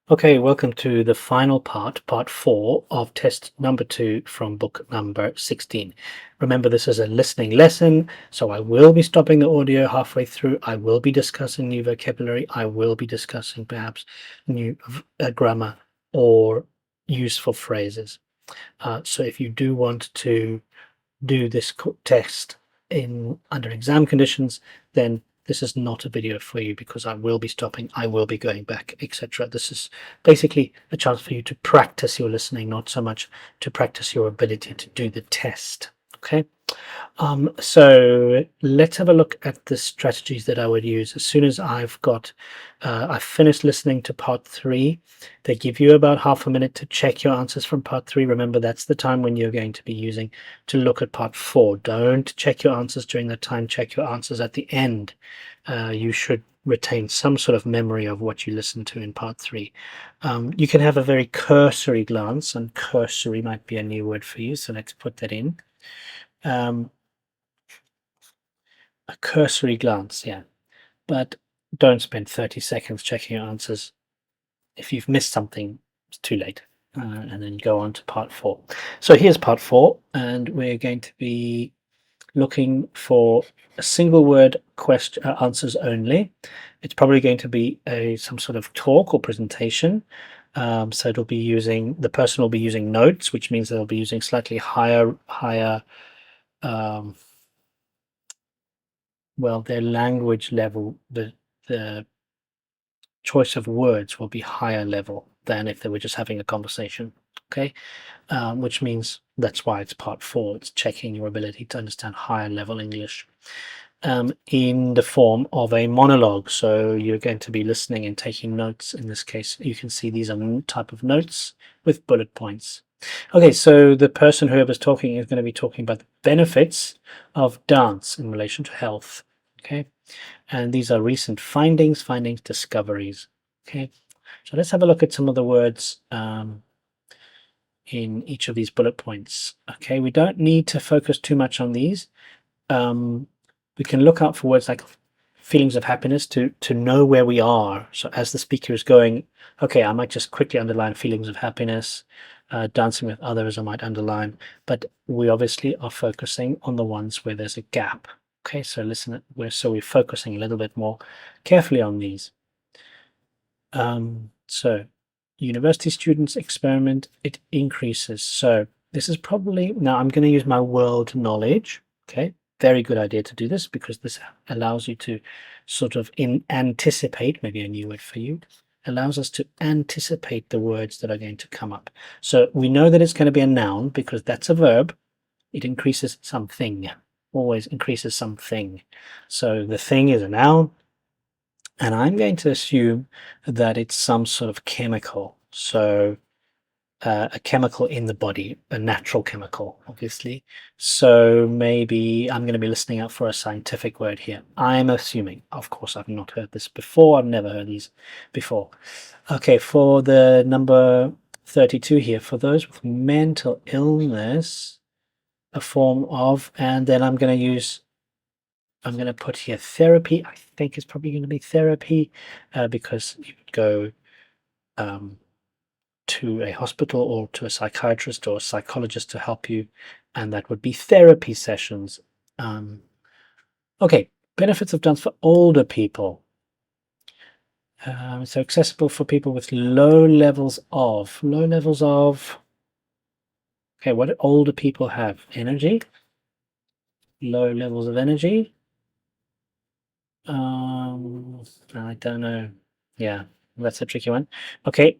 Okay, welcome to the final part 4 of test number 2 from book number 16. Remember, this is a listening lesson, so I will be stopping the audio halfway through. I will be discussing new vocabulary. I will be discussing perhaps new grammar or useful phrases. So if you do want to do this test in under exam conditions, then this is not a video for you because I will be stopping, I will be going back, etc. This is basically a chance for you to practice your listening, not so much to practice your ability to do the test. Okay. So let's have a look at the strategies that I would use. As soon as I've finished listening to part 3, they give you about half a minute to check your answers from part 3. Remember, that's the time when you're going to be using to look at part 4. Don't check your answers during that time. Check your answers at the end. You should retain some sort of memory of what you listened to in part 3. You can have a very cursory glance, and cursory might be a new word for you, so let's put that in. A cursory glance, yeah, but don't spend 30 seconds checking your answers. If you've missed something, it's too late. And then go on to part 4. So here's part 4, and we're going to be looking for a single word question answers only. It's probably going to be some sort of talk or presentation. So it'll be the person will be using notes, which means they'll be using slightly higher well, their language level, the choice of words will be higher level than if they were just having a conversation. Okay, which means that's why it's part 4. It's checking your ability to understand higher level English in the form of a monologue. So you're going to be listening and taking notes. In this case, you can see these are type of notes with bullet points. Okay, so the person, whoever's talking, is going to be talking about the benefits of dance in relation to health. Okay, and these are recent findings, discoveries. Okay, so let's have a look at some of the words in each of these bullet points. Okay, we don't need to focus too much on these. We can look out for words like feelings of happiness to know where we are. So as the speaker is going, okay, I might just quickly underline feelings of happiness. Dancing with others I might underline, but we obviously are focusing on the ones where there's a gap. Okay, so listen, we're focusing a little bit more carefully on these. So university students experiment, it increases. So this is probably, now I'm going to use my world knowledge. Okay, very good idea to do this because this allows you to sort of anticipate, maybe a new word for you, allows us to anticipate the words that are going to come up. So we know that it's going to be a noun because that's a verb. It increases something, always increases something. So the thing is a noun, and I'm going to assume that it's some sort of chemical. So a chemical in the body, a natural chemical, obviously. So maybe I'm going to be listening out for a scientific word here. I'm assuming. Of course, I've not heard this before. I've never heard these before. Okay, for the number 32 here, for those with mental illness, a form of, and then I'm going to put here therapy. I think it's probably going to be therapy because you would go to a hospital or to a psychiatrist or a psychologist to help you, and that would be therapy sessions. Okay, benefits of dance for older people. So accessible for people with low levels of, okay, what do older people have? Energy, low levels of energy. I don't know. Yeah, that's a tricky one. Okay,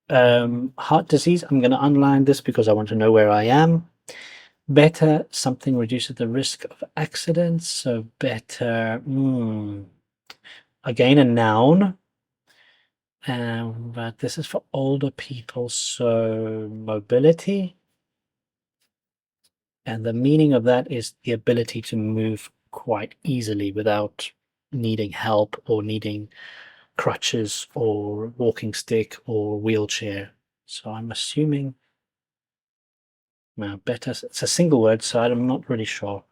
heart disease. I'm going to underline this because I want to know where I am. Better, something reduces the risk of accidents. So better, again, a noun. But this is for older people. So mobility. And the meaning of that is the ability to move quite easily without needing help or needing crutches or walking stick or wheelchair. So I'm assuming, well, better, it's a single word, so I'm not really sure.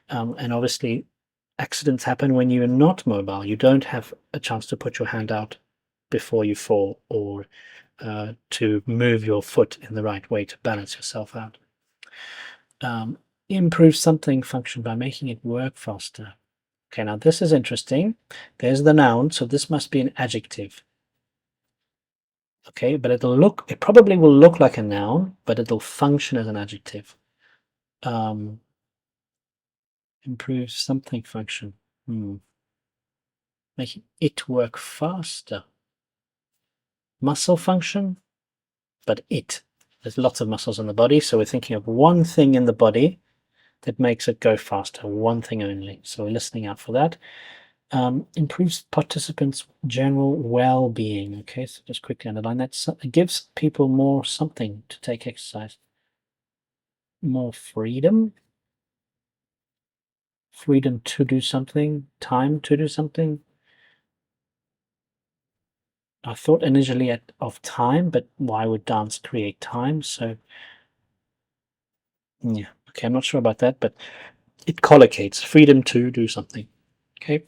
And obviously accidents happen when you're not mobile. You don't have a chance to put your hand out before you fall, or to move your foot in the right way to balance yourself out. Improve something function by making it work faster. Okay, now this is interesting. There's the noun, so this must be an adjective. Okay, but it probably will look like a noun, but it'll function as an adjective. Improve something function. Making it work faster. Muscle function, but there's lots of muscles in the body, so we're thinking of one thing in the body that makes it go faster, one thing only. So we're listening out for that. Improves participants' general well-being. Okay, so just quickly underline that. It gives people more something to take exercise. More freedom. Freedom to do something. Time to do something. I thought initially of time, but why would dance create time? So, yeah, okay, I'm not sure about that, but it collocates freedom to do something. Okay.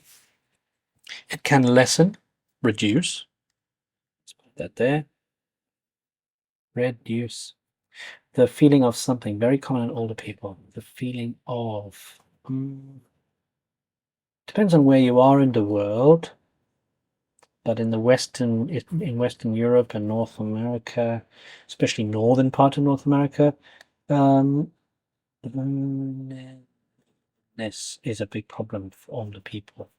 It can lessen, reduce. Let's put that there. Reduce. The feeling of something, very common in older people. The feeling of. Depends on where you are in the world. But in Western Europe and North America, especially northern part of North America, this is a big problem for older people.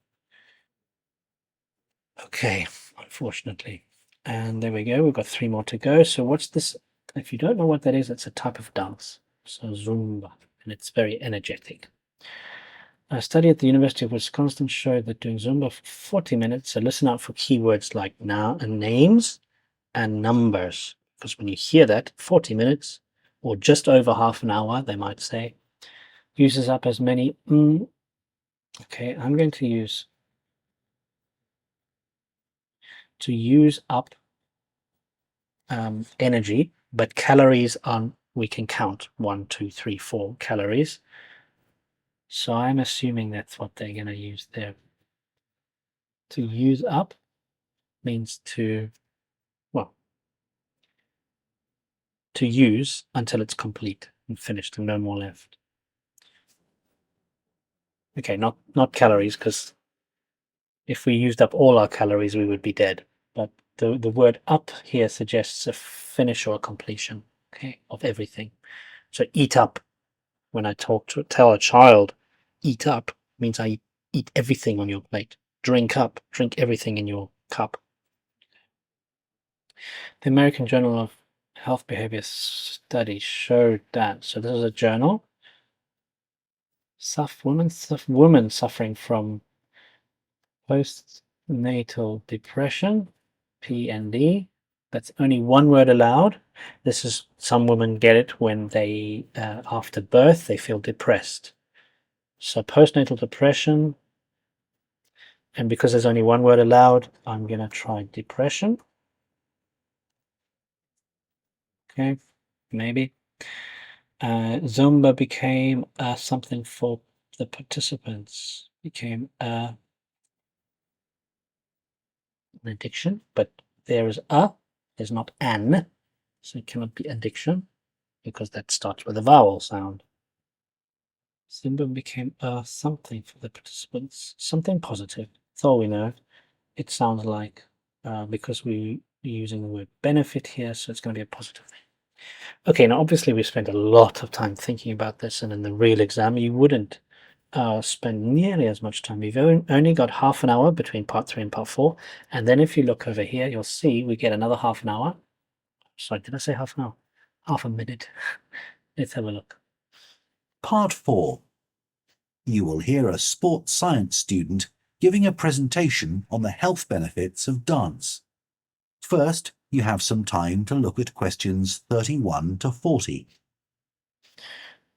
Okay, unfortunately. And there we go. We've got 3 more to go. So what's this? If you don't know what that is, it's a type of dance. So Zumba, and it's very energetic. A study at the University of Wisconsin showed that doing Zumba for 40 minutes, so listen out for keywords like now and names and numbers, because when you hear that, 40 minutes or just over half an hour, they might say, uses up as many. Okay, I'm going to use up energy, but calories we can count 1, 2, 3, 4 calories. So I'm assuming that's what they're going to use there. To use up means to use until it's complete and finished and no more left. Okay, not calories, because if we used up all our calories, we would be dead. But the word up here suggests a finish or a completion, okay, of everything. So eat up. When I tell a child, eat up, means I eat everything on your plate. Drink up, drink everything in your cup. The American Journal of Health Behavior Study showed that. So this is a journal. Women suffering from postnatal depression, PND. That's only one word allowed. This is, some women get it when they, after birth, they feel depressed. So postnatal depression, and because there's only one word allowed, I'm going to try depression. Okay, maybe. Zumba became something for the participants. Became an addiction, but there's not an, so it cannot be addiction because that starts with a vowel sound. Zumba became something for the participants, something positive. That's all we know. It sounds like because we're using the word benefit here, so it's going to be a positive thing. Okay, now obviously we spent a lot of time thinking about this, and in the real exam you wouldn't spend nearly as much time. We've only got half an hour between part 3 and part 4, and then if you look over here, you'll see we get another half an hour. Sorry, did I say half an hour? Half a minute. Let's have a look. Part 4. You will hear a sports science student giving a presentation on the health benefits of dance. First, you have some time to look at questions 31 to 40.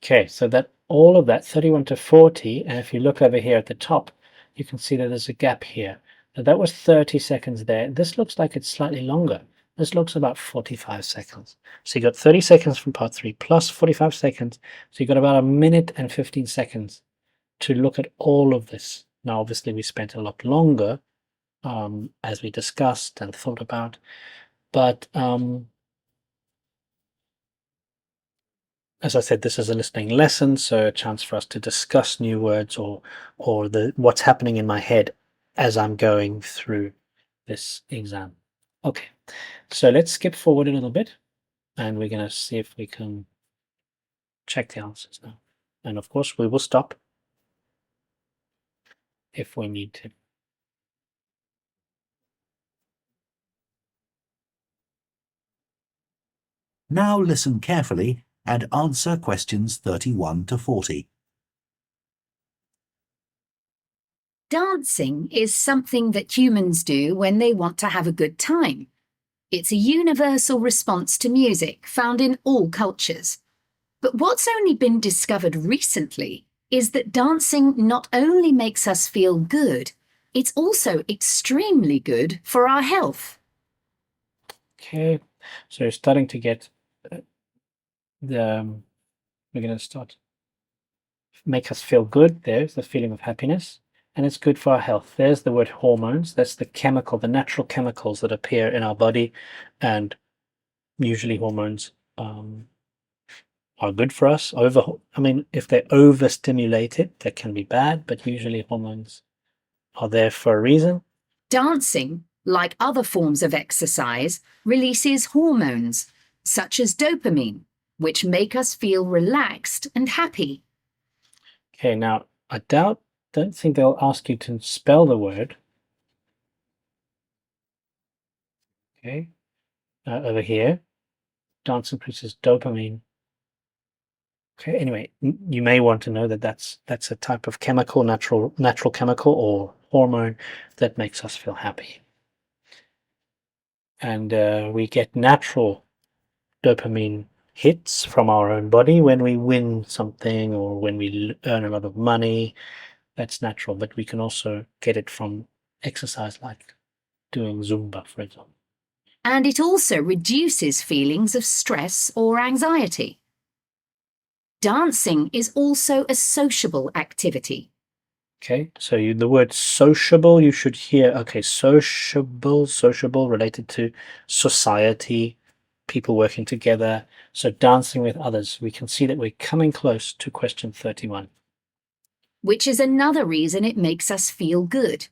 Okay, so that all of that 31 to 40, and if you look over here at the top, you can see that there's a gap here. Now that was 30 seconds there. This looks like it's slightly longer. This looks about 45 seconds. So you got 30 seconds from part 3 plus 45 seconds. So you got about 1 minute and 15 seconds to look at all of this. Now, obviously, we spent a lot longer as we discussed and thought about. But as I said, this is a listening lesson, so a chance for us to discuss new words or what's happening in my head as I'm going through this exam. Okay, so let's skip forward a little bit, and we're going to see if we can check the answers now. And of course, we will stop if we need to. Now listen carefully and answer questions 31 to 40. Dancing is something that humans do when they want to have a good time. It's a universal response to music found in all cultures. But what's only been discovered recently is that dancing not only makes us feel good, it's also extremely good for our health. Okay, so you're starting to get we're going to start make us feel good. There's the feeling of happiness, and it's good for our health. There's the word hormones. That's the natural chemicals that appear in our body, and usually hormones are good for us. If they're overstimulated, that can be bad, but usually hormones are there for a reason. Dancing, like other forms of exercise, releases hormones, such as dopamine, which make us feel relaxed and happy. Okay, now I don't think they'll ask you to spell the word. Okay, over here, dance increases dopamine. Okay, anyway, you may want to know that that's a type of chemical, natural chemical or hormone that makes us feel happy. And we get natural dopamine hits from our own body when we win something or when we earn a lot of money. That's natural, but we can also get it from exercise like doing Zumba, for example. And it also reduces feelings of stress or anxiety. Dancing is also a sociable activity. Okay, so the word sociable, you should hear, okay, sociable related to society, people working together. So dancing with others. We can see that we're coming close to question 31. Which is another reason it makes us feel good.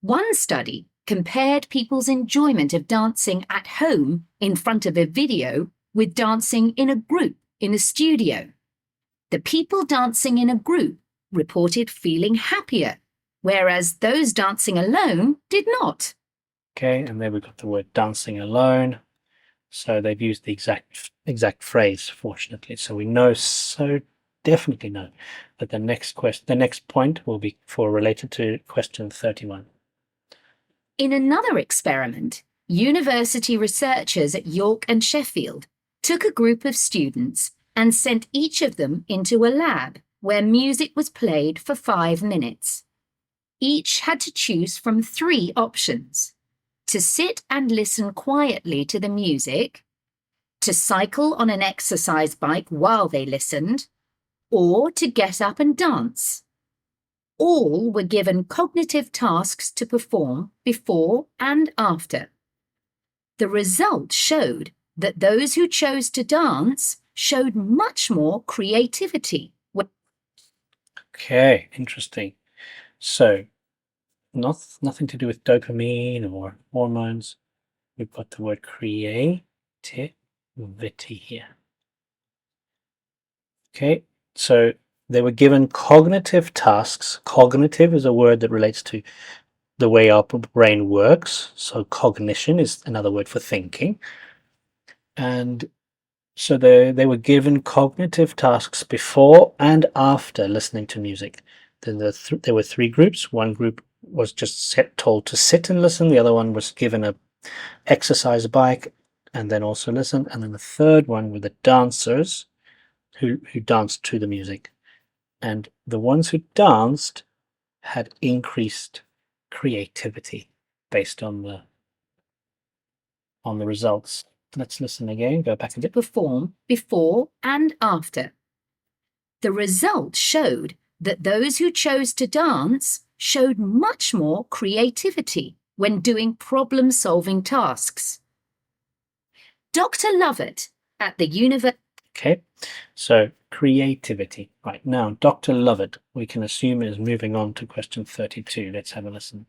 One study compared people's enjoyment of dancing at home in front of a video with dancing in a group in a studio. The people dancing in a group reported feeling happier, whereas those dancing alone did not. Okay, and there we've got the word dancing alone. So they've used the exact phrase, fortunately. So we definitely know that the next point will be related to question 31. In another experiment, university researchers at York and Sheffield took a group of students and sent each of them into a lab where music was played for 5 minutes. Each had to choose from 3 options: to sit and listen quietly to the music, to cycle on an exercise bike while they listened, or to get up and dance. All were given cognitive tasks to perform before and after. The result showed that those who chose to dance showed much more creativity. Okay, interesting. So nothing to do with dopamine or hormones. We've got the word creativity here. Okay, so they were given cognitive tasks. Cognitive is a word that relates to the way our brain works. So cognition is another word for thinking. And so they were given cognitive tasks before and after listening to music. Then there were 3 groups. One group was just told to sit and listen. The other one was given a exercise bike and then also listen. And then the third one were the dancers who danced to the music. And the ones who danced had increased creativity based on the results. Let's listen again. Go back a bit. Perform before and after. The result showed that those who chose to dance showed much more creativity when doing problem-solving tasks. Dr. Lovett at the University Okay, so creativity. Right, now Dr. Lovett, we can assume, is moving on to question 32. Let's have a listen.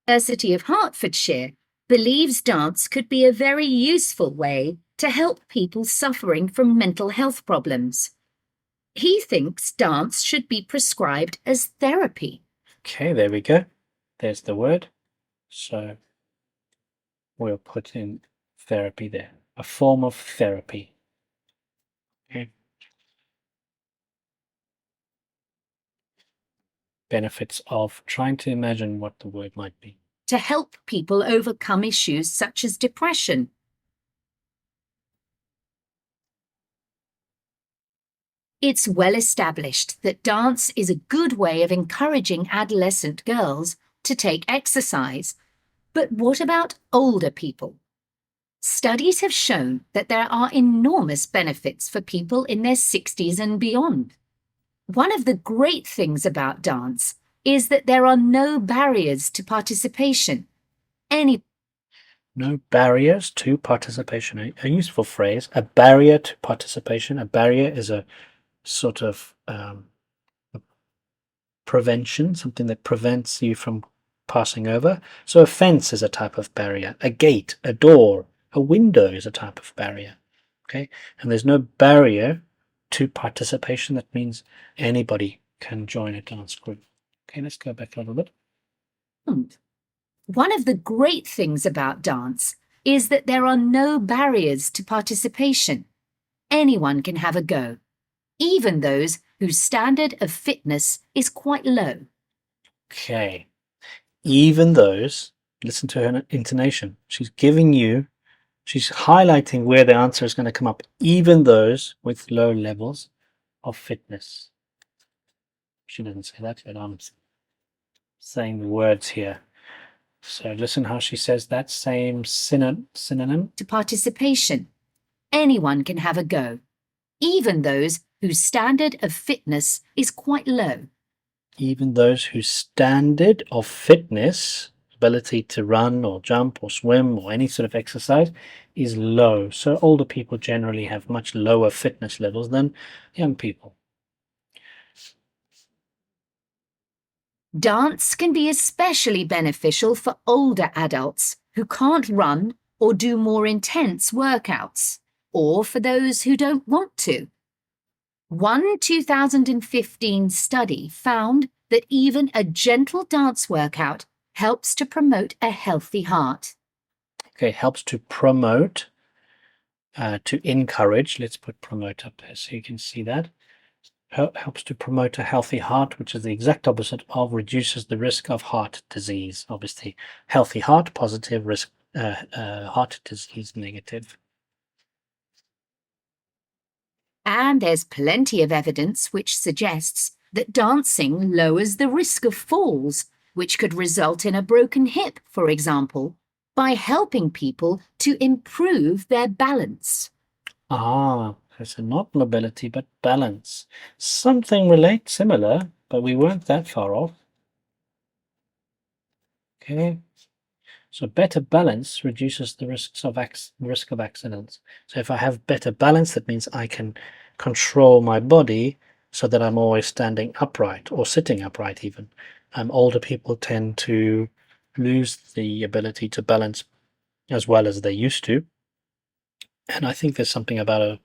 of Hertfordshire believes dance could be a very useful way to help people suffering from mental health problems. He thinks dance should be prescribed as therapy. Okay, there we go. There's the word. So we'll put in therapy there. A form of therapy. Okay. Benefits of trying to imagine what the word might be. To help people overcome issues such as depression. It's well established that dance is a good way of encouraging adolescent girls to take exercise. But what about older people? Studies have shown that there are enormous benefits for people in their 60s and beyond. One of the great things about dance is that there are no barriers to participation. No barriers to participation. A useful phrase. A barrier to participation. A barrier is a sort of prevention, something that prevents you from passing over. So a fence is a type of barrier. A gate, a door, a window is a type of barrier. Okay, and there's no barrier to participation. That means anybody can join a dance group. Okay, let's go back a little bit. One of the great things about dance is that there are no barriers to participation. Anyone can have a go, even those whose standard of fitness is quite low. Okay, even those, listen to her intonation. She's highlighting where the answer is going to come up, even those with low levels of fitness. She doesn't say that, but I'm saying the words here. So listen how she says that same synonym. To participation. Anyone can have a go, even those whose standard of fitness is quite low. Even those whose standard of fitness, ability to run or jump or swim or any sort of exercise, is low. So older people generally have much lower fitness levels than young people. Dance can be especially beneficial for older adults who can't run or do more intense workouts, or for those who don't want to. One 2015 study found that even a gentle dance workout helps to promote a healthy heart. Okay, helps to promote, to encourage. Let's put promote up there so you can see that. Helps to promote a healthy heart, which is the exact opposite of reduces the risk of heart disease. Obviously, healthy heart, positive, risk heart disease, negative. And there's plenty of evidence which suggests that dancing lowers the risk of falls, which could result in a broken hip, for example, by helping people to improve their balance. So not mobility, but balance. Something similar, but we weren't that far off. Okay. So better balance reduces the risk of accidents. So if I have better balance, that means I can control my body so that I'm always standing upright or sitting upright even. Older people tend to lose the ability to balance as well as they used to. And I think there's something about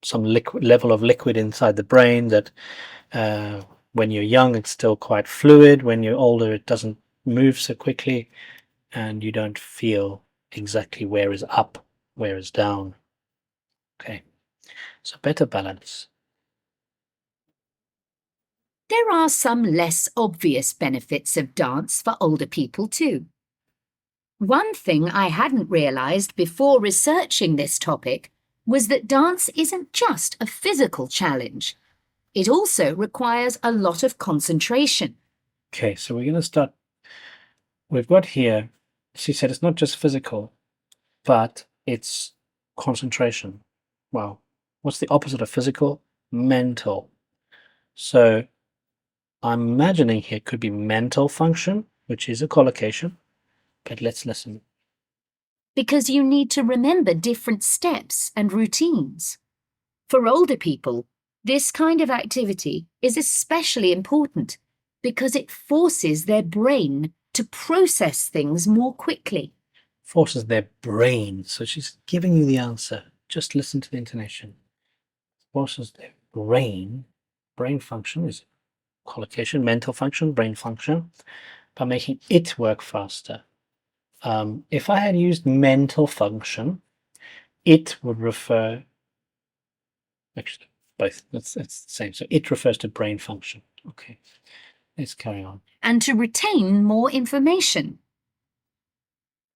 some level of liquid inside the brain that when you're young, it's still quite fluid. When you're older, it doesn't move so quickly, and you don't feel exactly where is up, where is down. Okay, so better balance. There are some less obvious benefits of dance for older people too. One thing I hadn't realised before researching this topic was that dance isn't just a physical challenge. It also requires a lot of concentration. Okay, so we're going to start. We've got here, she said it's not just physical, but it's concentration. Wow. What's the opposite of physical? Mental. So I'm imagining here could be mental function, which is a collocation, but let's listen. Because you need to remember different steps and routines. For older people, this kind of activity is especially important because it forces their brain to process things more quickly. Forces their brain. So she's giving you the answer. Just listen to the intonation. Forces their brain. Brain function is collocation, mental function, brain function, by making it work faster. If I had used mental function, it would refer, actually, both. It's the same. So it refers to brain function. Okay, let's carry on. And to retain more information.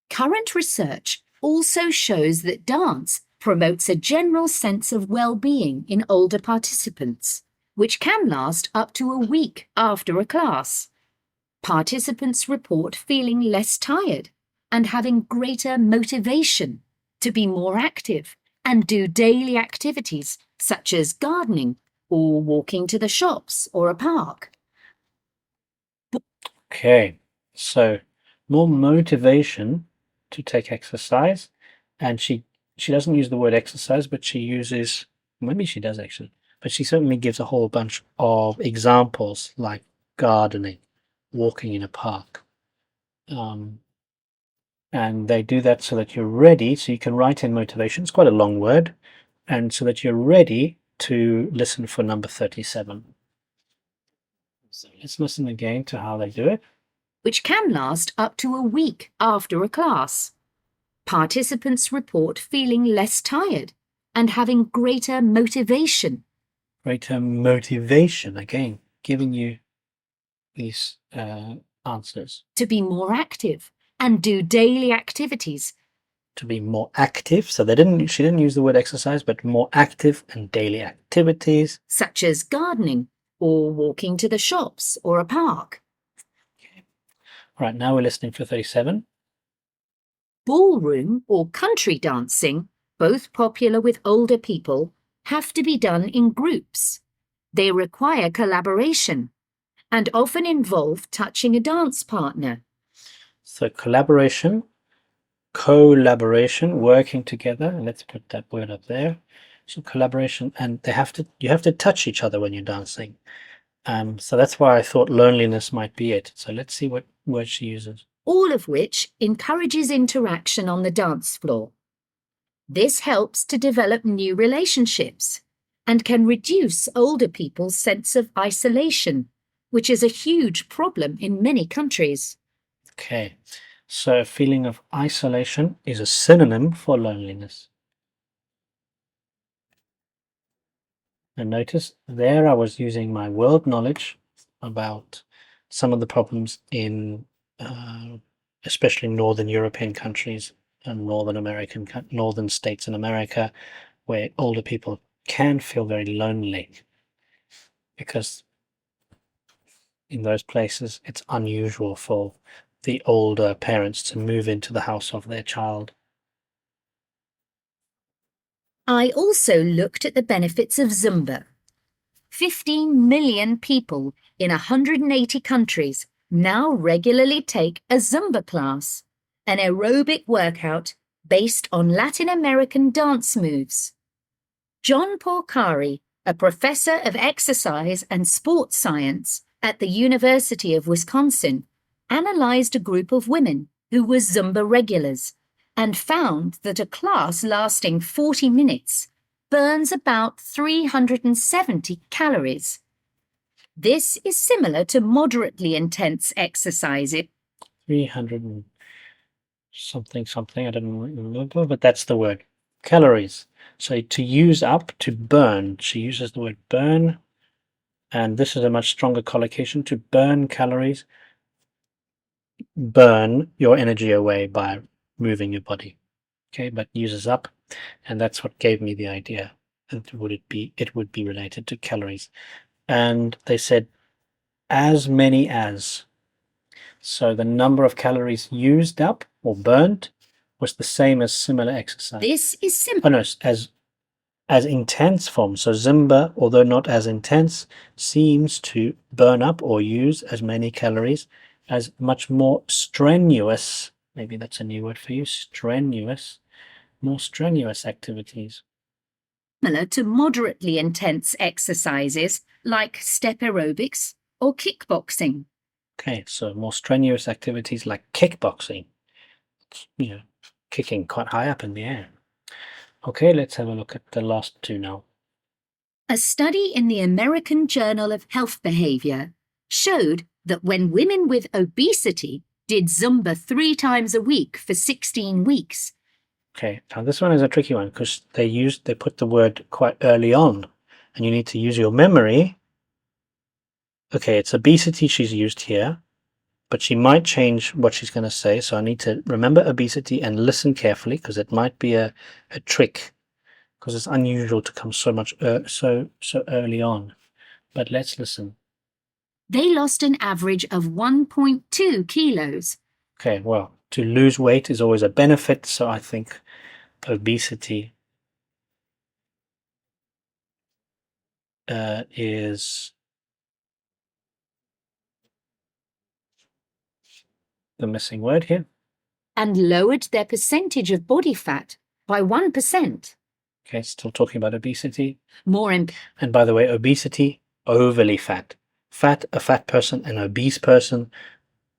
Current research also shows that dance promotes a general sense of well-being in older participants, which can last up to a week after a class. Participants report feeling less tired and having greater motivation to be more active and do daily activities such as gardening or walking to the shops or a park. Okay, so more motivation to take exercise, and she doesn't use the word exercise, but she uses, maybe she does actually, but she certainly gives a whole bunch of examples like gardening, walking in a park. And they do that so that you're ready, so you can write in motivation. It's quite a long word, and so that you're ready to listen for number 37. So let's listen again to how they do it. Which can last up to a week after a class. Participants report feeling less tired and having greater motivation. Greater motivation, again, giving you these answers. To be more active and do daily activities. To be more active. So she didn't use the word exercise, but more active and daily activities. Such as gardening or walking to the shops or a park. Okay. All right, now we're listening for 37. Ballroom or country dancing, both popular with older people, have to be done in groups. They require collaboration and often involve touching a dance partner. So collaboration, working together, and let's put that word up there. So collaboration, and you have to touch each other when you're dancing. So that's why I thought loneliness might be it. So let's see what word she uses. All of which encourages interaction on the dance floor. This helps to develop new relationships and can reduce older people's sense of isolation, which is a huge problem in many countries. Okay, so a feeling of isolation is a synonym for loneliness. And notice there I was using my world knowledge about some of the problems in especially Northern European countries and Northern states in America, where older people can feel very lonely because in those places it's unusual for the older parents to move into the house of their child. I also looked at the benefits of Zumba. 15 million people in 180 countries now regularly take a Zumba class, an aerobic workout based on Latin American dance moves. John Porcari, a professor of exercise and sports science at the University of Wisconsin, analysed a group of women who were Zumba regulars and found that a class lasting 40 minutes burns about 370 calories. This is similar to moderately intense exercise. 300 and something, I don't remember, but that's the word. Calories. So to use up, to burn. She uses the word burn, and this is a much stronger collocation. To burn calories, burn your energy away by moving your body. Okay, but uses up, and that's what gave me the idea. It would be related to calories. And they said as many as. So the number of calories used up or burnt was the same as similar exercise. This is simple. Oh no, as intense form. So Zumba, although not as intense, seems to burn up or use as many calories as much more strenuous Maybe that's a new word for you. Strenuous. More strenuous activities. Similar to moderately intense exercises like step aerobics or kickboxing. Okay, so more strenuous activities like kickboxing. You know, kicking quite high up in the air. Okay, let's have a look at the last two now. A study in the American Journal of Health Behavior showed that when women with obesity did Zumba 3 times a week for 16 weeks. Okay, now this one is a tricky one because they put the word quite early on, and you need to use your memory. Okay, it's obesity she's used here, but she might change what she's going to say, so I need to remember obesity and listen carefully because it might be a trick, because it's unusual to come so much so early on. But let's listen. They lost an average of 1.2 kilos. Okay, well, to lose weight is always a benefit, so I think obesity is the missing word here. And lowered their percentage of body fat by 1%. Okay, still talking about obesity. And by the way, obesity, overly fat. Fat, a fat person, an obese person.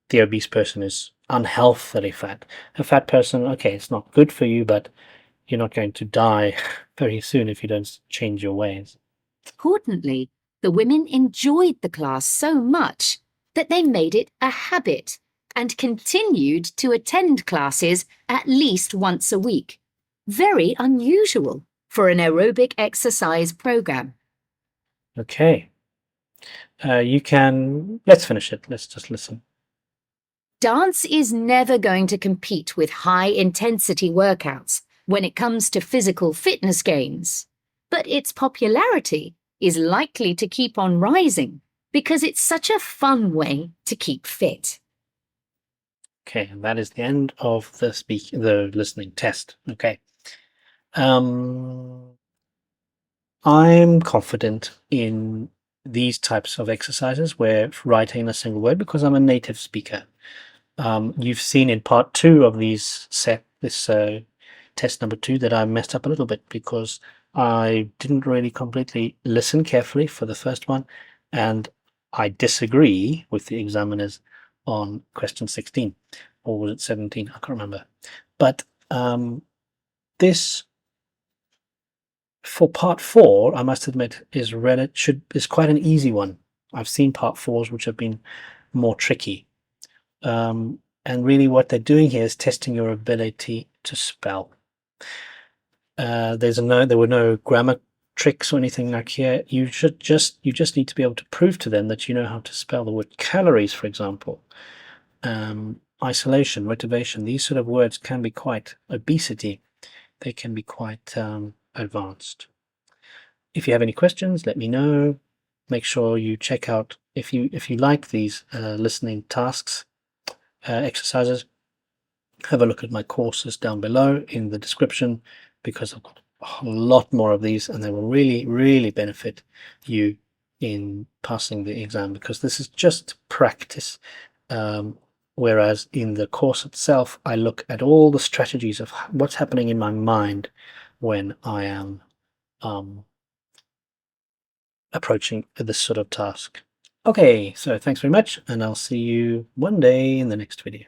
The obese person is unhealthily fat. A fat person, okay, it's not good for you, but you're not going to die very soon if you don't change your ways. Importantly, the women enjoyed the class so much that they made it a habit and continued to attend classes at least once a week. Very unusual for an aerobic exercise program. Okay. Let's finish it. Let's just listen. Dance is never going to compete with high-intensity workouts when it comes to physical fitness gains, but its popularity is likely to keep on rising because it's such a fun way to keep fit. Okay, and that is the end of the listening test. Okay. I'm confident in these types of exercises where writing a single word because I'm a native speaker. You've seen in part 2 of this test number 2 that I messed up a little bit because I didn't really completely listen carefully for the first one, and I disagree with the examiners on question 16, or was it 17? I can't remember. But this, for part 4, I must admit, is quite an easy one. I've seen part 4s which have been more tricky. And really what they're doing here is testing your ability to spell. There were no grammar tricks or anything like here. You just need to be able to prove to them that you know how to spell the word calories, for example. Isolation, motivation, these sort of words can be quite obesity. They can be quite advanced. If you have any questions, let me know. Make sure you check out, if you like these listening tasks, exercises, have a look at my courses down below in the description, because I've got a lot more of these and they will really benefit you in passing the exam, because this is just practice. Whereas in the course itself, I look at all the strategies of what's happening in my mind when I am approaching this sort of task. Okay, so thanks very much, and I'll see you one day in the next video.